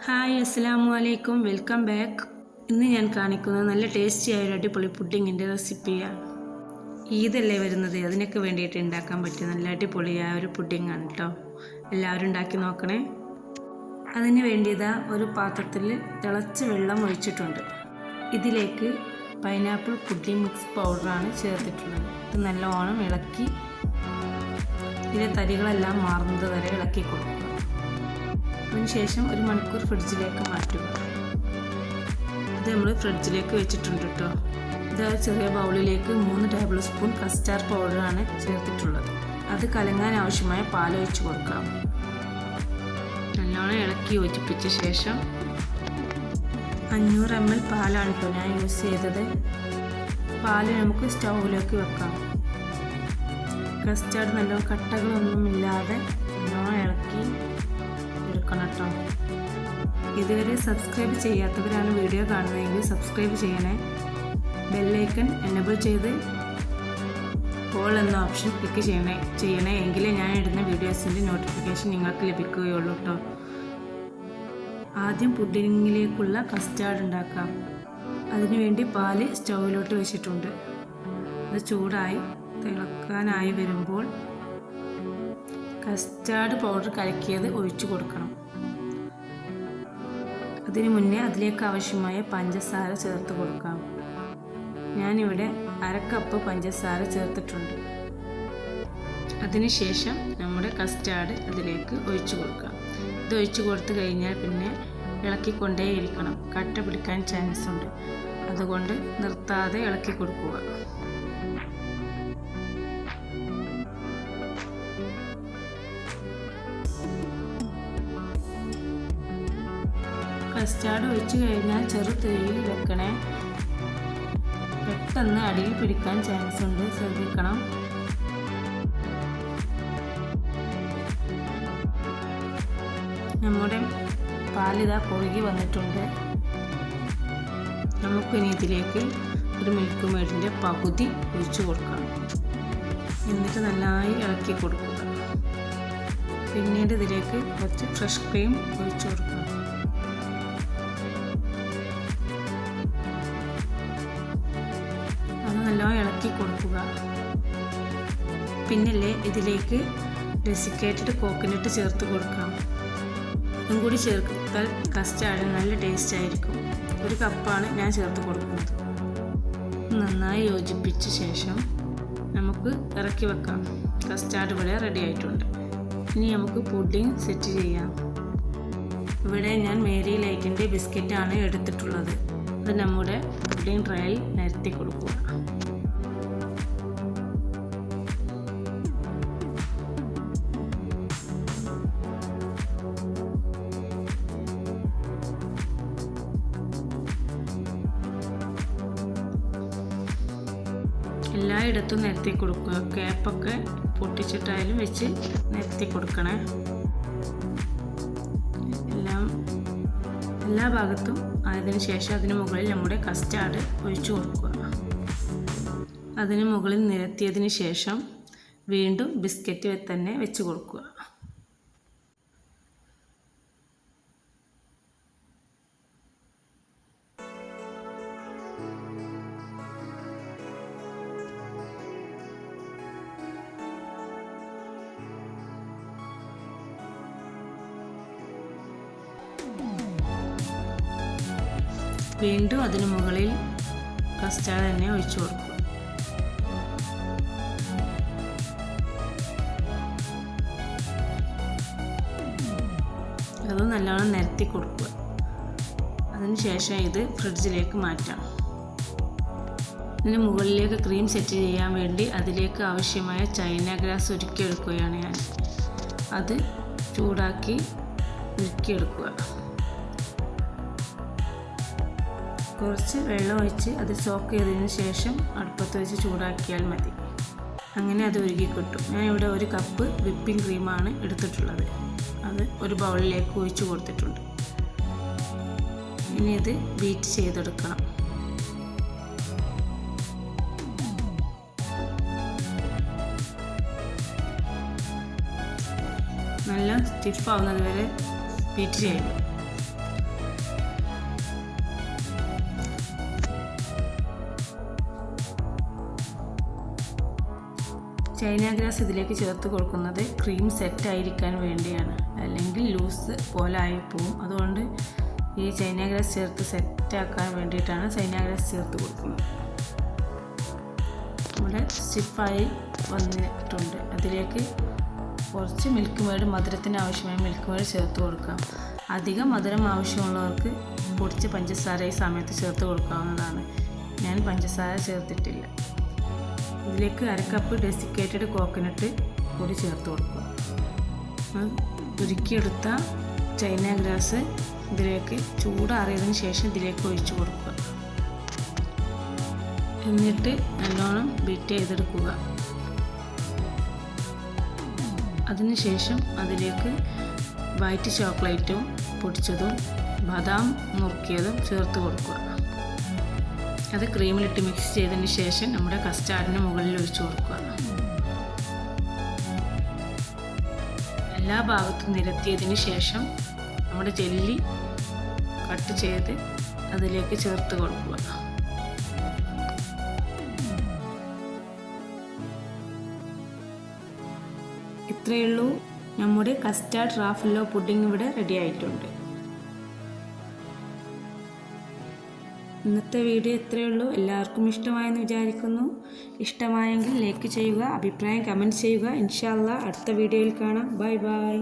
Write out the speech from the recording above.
Hi അസ്സലാമു അലൈക്കും, welcome back. ഇന്ന് ഞാൻ കാണിക്കുന്നത് നല്ല ടേസ്റ്റിയായ ഒരു അടിപൊളി പുഡിങ്ങിൻ്റെ റെസിപ്പിയാണ്. ഈദല്ലേ വരുന്നത്, അതിനൊക്കെ വേണ്ടിയിട്ട് ഉണ്ടാക്കാൻ പറ്റിയ നല്ല അടിപൊളിയായ ഒരു പുഡിങ്ങാണ് കേട്ടോ. എല്ലാവരും ഉണ്ടാക്കി നോക്കണേ. അതിന് വേണ്ടിയതാ ഒരു പാത്രത്തിൽ തിളച്ച വെള്ളം ഒഴിച്ചിട്ടുണ്ട്. ഇതിലേക്ക് പൈനാപ്പിൾ പുഡിംഗ് മിക്സ് പൗഡറാണ് ചേർത്തിട്ടുള്ളത്. ഇത് നല്ലോണം ഇളക്കി ഇതിലെ തരികളെല്ലാം മാറുന്നത് വരെ ഇളക്കി കൊടുക്കുക. അതിനുശേഷം 1 മണിക്കൂർ ഫ്രിഡ്ജിലേക്ക് മാറ്റുക. ഇത് നമ്മൾ ഫ്രിഡ്ജിലേക്ക് വെച്ചിട്ടുണ്ട് കേട്ടോ. ഇത് ചെറിയ ബൗളിലേക്ക് 3 ടേബിൾ സ്പൂൺ കസ്റ്റാർഡ് പൗഡറാണ് ചേർത്തിട്ടുള്ളത്. അത് കലങ്ങാൻ ആവശ്യമായ പാൽ ഒഴിച്ച് കൊടുക്കാം. നല്ലോണം ഇളക്കി യോജിപ്പിച്ച ശേഷം 500 ml പാലാണ് കേട്ടോ ഞാൻ യൂസ് ചെയ്തത്. പാല് നമുക്ക് സ്റ്റൗവിലേക്ക് വെക്കാം. കസ്റ്റാർഡ് നല്ലോണം കട്ടകളൊന്നുമില്ലാതെ നല്ലോണം ഇളക്കി എടുക്കണം കേട്ടോ. ഇതുവരെ സബ്സ്ക്രൈബ് ചെയ്യാത്തവരാണ് വീഡിയോ കാണുന്നതെങ്കിൽ സബ്സ്ക്രൈബ് ചെയ്യണേ. ബെല്ലൈക്കൺ എനേബിൾ ചെയ്ത് ഓൾ എന്ന ഓപ്ഷൻ ക്ലിക്ക് ചെയ്യണേ എങ്കിലേ ഞാൻ ഇടുന്ന വീഡിയോസിൻ്റെ നോട്ടിഫിക്കേഷൻ നിങ്ങൾക്ക് ലഭിക്കുകയുള്ളൂ കേട്ടോ. ആദ്യം പുഡിങ്ങിലേക്കുള്ള കസ്റ്റാർഡ് ഉണ്ടാക്കാം. അതിനുവേണ്ടി പാല് സ്റ്റൗവിലോട്ട് വെച്ചിട്ടുണ്ട്. അത് ചൂടായി തിളക്കാനായി വരുമ്പോൾ കസ്റ്റാർഡ് പൗഡർ കലക്കിയത് ഒഴിച്ചു കൊടുക്കണം. അതിനു മുന്നേ അതിലേക്ക് ആവശ്യമായ പഞ്ചസാര ചേർത്ത് കൊടുക്കാം. ഞാനിവിടെ 1/2 കപ്പ് പഞ്ചസാര ചേർത്തിട്ടുണ്ട്. അതിനുശേഷം നമ്മുടെ കസ്റ്റാർഡ് അതിലേക്ക് ഒഴിച്ചു കൊടുക്കാം. ഇത് ഒഴിച്ചു കൊടുത്തു കഴിഞ്ഞാൽ പിന്നെ ഇളക്കിക്കൊണ്ടേയിരിക്കണം. കട്ട പിടിക്കാൻ ചാൻസ് ഉണ്ട്. അതുകൊണ്ട് നിർത്താതെ ഇളക്കി കൊടുക്കുക. കസ്റ്റാർഡ് ഒഴിച്ചു കഴിഞ്ഞാൽ ചെറു തീയിൽ വെക്കണേ. പെട്ടെന്ന് അടിയിൽ പിടിക്കാൻ ചാൻസ് ഉണ്ട്, ശ്രദ്ധിക്കണം. നമ്മുടെ പാലിതാ കുറുകി വന്നിട്ടുണ്ട്. നമുക്കിനി ഇതിലേക്ക് ഒരു മിൽക്ക് മെയ്ഡിൻ്റെ പകുതി ഒഴിച്ചു കൊടുക്കണം. എന്നിട്ട് നന്നായി ഇളക്കി കൊടുക്കുക. പിന്നീട് ഇതിലേക്ക് കുറച്ച് ഫ്രഷ് ക്രീം ഒഴിച്ചു കൊടുക്കുക. നല്ലോണം ഇളക്കി കൊടുക്കുക. പിന്നല്ലേ ഇതിലേക്ക് ഡെസിക്കേറ്റഡ് കോക്കനട്ട് ചേർത്ത് കൊടുക്കാം. അതും കൂടി ചേർത്താൽ കസ്റ്റാർഡ് നല്ല ടേസ്റ്റ് ആയിരിക്കും. 1 കപ്പാണ് ഞാൻ ചേർത്ത് കൊടുക്കുന്നത്. നന്നായി യോജിപ്പിച്ച ശേഷം നമുക്ക് ഇറക്കി വെക്കാം. കസ്റ്റാർഡ് ഇവിടെ റെഡി ആയിട്ടുണ്ട്. ഇനി നമുക്ക് പുഡിംഗ് സെറ്റ് ചെയ്യാം. ഇവിടെ ഞാൻ മേരി ലൈറ്റിൻ്റെ ബിസ്ക്കറ്റാണ് എടുത്തിട്ടുള്ളത്. അത് നമ്മുടെ പുഡിംഗ് ട്രേയിൽ നിരത്തി കൊടുക്കുക. എല്ലായിടത്തും നിരത്തി കൊടുക്കുക. ക്യാപ്പൊക്കെ പൊട്ടിച്ചിട്ടായാലും വെച്ച് നിരത്തി കൊടുക്കണേ. എല്ലാ ഭാഗത്തും ആയതിനു ശേഷം അതിന് മുകളിൽ നമ്മുടെ കസ്റ്റാർഡ് ഒഴിച്ചു കൊടുക്കുക. അതിന് മുകളിൽ നിരത്തിയതിന് ശേഷം വീണ്ടും ബിസ്ക്കറ്റ് തന്നെ വെച്ച് കൊടുക്കുക. വീണ്ടും അതിന് മുകളിൽ കസ്റ്റാർഡ് തന്നെ ഒഴിച്ചു കൊടുക്കുക. അത് നല്ലോണം നിരത്തി കൊടുക്കുക. അതിനുശേഷം ഇത് ഫ്രിഡ്ജിലേക്ക് മാറ്റാം. ഇതിന് മുകളിലേക്ക് ക്രീം സെറ്റ് ചെയ്യാൻ വേണ്ടി അതിലേക്ക് ആവശ്യമായ ചൈന ഗ്രാസ് ഉരുക്കിയെടുക്കുകയാണ് ഞാൻ. അത് ചൂടാക്കി ഉരുക്കിയെടുക്കുക. കുറച്ച് വെള്ളം ഒഴിച്ച് അത് സോക്ക് ചെയ്തതിന് ശേഷം അടുപ്പത്ത് വെച്ച് ചൂടാക്കിയാൽ മതി. അങ്ങനെ അത് ഉരുകി കിട്ടും. ഞാനിവിടെ 1 കപ്പ് വിപ്പിംഗ് ക്രീമാണ് എടുത്തിട്ടുള്ളത്. അത് ഒരു ബൗളിലേക്ക് ഒഴിച്ച് കൊടുത്തിട്ടുണ്ട്. ഇനി ഇത് ബീറ്റ് ചെയ്തെടുക്കണം. നല്ല സ്റ്റിഫ് ആവുന്നത് വരെ ബീറ്റ് ചെയ്യണം. ചൈന ഗ്രാസ് ഇതിലേക്ക് ചേർത്ത് കൊടുക്കുന്നത് ക്രീം സെറ്റ് ആയിരിക്കാൻ വേണ്ടിയാണ്, അല്ലെങ്കിൽ ലൂസ് പോലെ ആയിപ്പോവും. അതുകൊണ്ട് ഈ ചൈന ഗ്രാസ് ചേർത്ത് സെറ്റാക്കാൻ വേണ്ടിയിട്ടാണ് ചൈന ഗ്രാസ് ചേർത്ത് കൊടുക്കുന്നത്. നമ്മുടെ സ്റ്റിഫായി വന്നിട്ടുണ്ട്. അതിലേക്ക് കുറച്ച് മിൽക്ക് മേഡ്, മധുരത്തിന് ആവശ്യമായ മിൽക്ക് മേഡ് ചേർത്ത് കൊടുക്കാം. അധികം മധുരം ആവശ്യമുള്ളവർക്ക് പൊടിച്ച പഞ്ചസാര ഈ സമയത്ത് ചേർത്ത് കൊടുക്കാവുന്നതാണ്. ഞാൻ പഞ്ചസാര ചേർത്തിട്ടില്ല. ഇതിലേക്ക് 1/2 കപ്പ് ഡെസിക്കേറ്റഡ് കോക്കനട്ട് പൊടി ചേർത്ത് കൊടുക്കുക. ഉരുക്കിയെടുത്ത ചൈന ഗ്രാസ് ഇതിലേക്ക് ചൂടാറിയതിന് ശേഷം ഇതിലേക്ക് ഒഴിച്ചു കൊടുക്കുക. എന്നിട്ട് നല്ലോണം ബീറ്റ് ചെയ്തെടുക്കുക. അതിനുശേഷം അതിലേക്ക് വൈറ്റ് ചോക്ലേറ്റും പൊടിച്ചതും ബദാം നുറുക്കിയതും ചേർത്ത് കൊടുക്കുക. അത് ക്രീമിലിട്ട് മിക്സ് ചെയ്തതിന് ശേഷം നമ്മുടെ കസ്റ്റാർഡിന് മുകളിൽ ഒഴിച്ചു കൊടുക്കുക. എല്ലാ ഭാഗത്തും നിരത്തിയതിന് ശേഷം നമ്മുടെ ജെല്ലി കട്ട് ചെയ്ത് അതിലേക്ക് ചേർത്ത് കൊടുക്കുക. ഇത്രയേ ഉള്ളൂ, നമ്മുടെ കസ്റ്റാർഡ് റാഫല്ലോ പുഡിംഗ് ഇവിടെ റെഡി ആയിട്ടുണ്ട്. ഇന്നത്തെ വീഡിയോ ഇത്രയേ ഉള്ളൂ. എല്ലാവർക്കും ഇഷ്ടമായെന്ന് വിചാരിക്കുന്നു. ഇഷ്ടമായെങ്കിൽ ലൈക്ക് ചെയ്യുക, അഭിപ്രായം കമൻറ്റ് ചെയ്യുക. ഇൻഷാ അല്ലാഹ് അടുത്ത വീഡിയോയിൽ കാണാം. Bye bye.